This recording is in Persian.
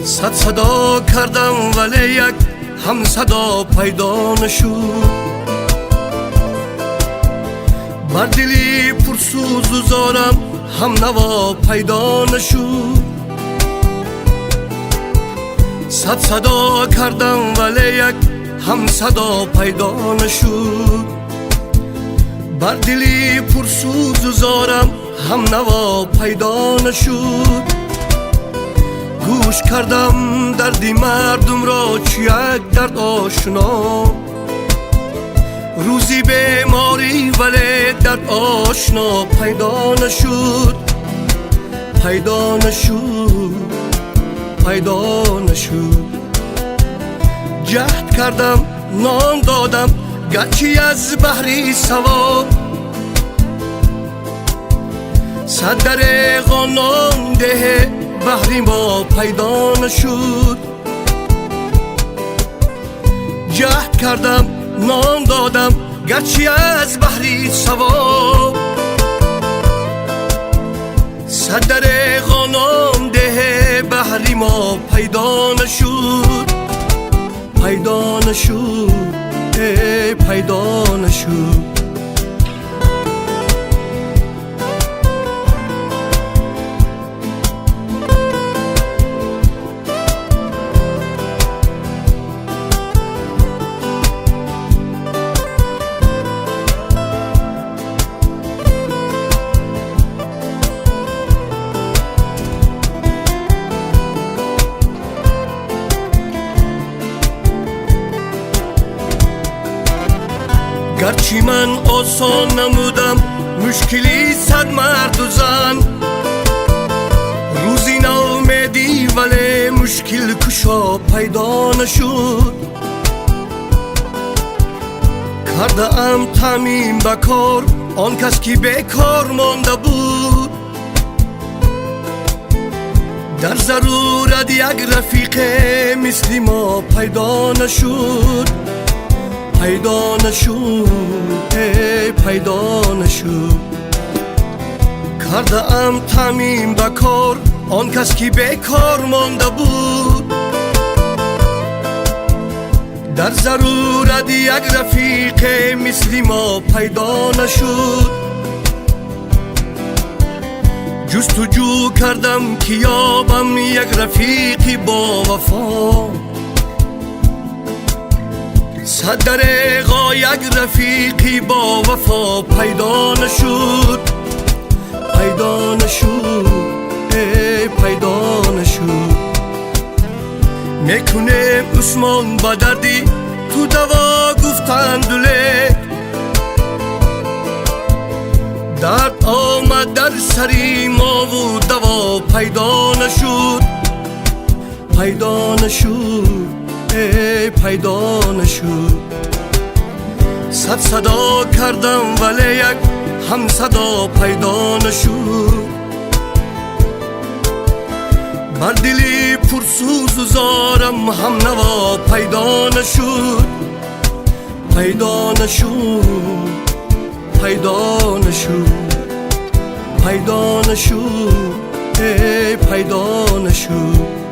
صد صدا کردم ولی یک هم صدا پیدا نشد. بر دلی پرسوز و زارم هم نوا پیدا نشد. صد صدا کردم ولی یک هم صدا پیدا نشد. بر دلی پرسوز و زارم هم نوا پیدا نشد. گوش کردم دردی مردم را چو یک درد آشنا. روزی بیماری ولی درد آشنا پیدا نشد. پیدا نشد، پیدا نشد. جهد کردم نان دادم گرچه از بحری سوا. صد دریغا نان ده بحری ما پیدا نشد. جهد کردم نان دادم گرچه از بحری سوا. صد دریغا نان ده بحری ما پیدا نشد. پیدا نشد، پیدا نشد. گرچه من آسان نمودم مشکلی صد مرد و زن. روزی ناامیدی ولی مشکل کشا پیدا نشد. کرده ام تمیم بکار آن کس که بیکار مانده بود. در ضرورت یک رفیق مثل ما پیدا نشد. پیدا نشد، پیدا نشد. کرده ام تمیم بکار آن کس که بیکار مانده بود. در ضرورت یک رفیق مثل ما پیدا نشد. جستجو کردم که یابم یک رفیقی با وفا. صد دریغا یک رفیقی با وفا پیدا نشد. پیدا نشد، پیدا نشد. میکنه عثمان با دردی تو دوا گفتند لیک. درد آمد در سری ما و دوا پیدا نشد. پیدا نشد، پیدا نشد. صد صدا کردم ولی یک هم صدا پیدا نشد. بر دلی پرسوز و زارم هم نوا پیدا نشد. پیدا نشد، پیدا نشد. پیدا نشد، پیدا نشد.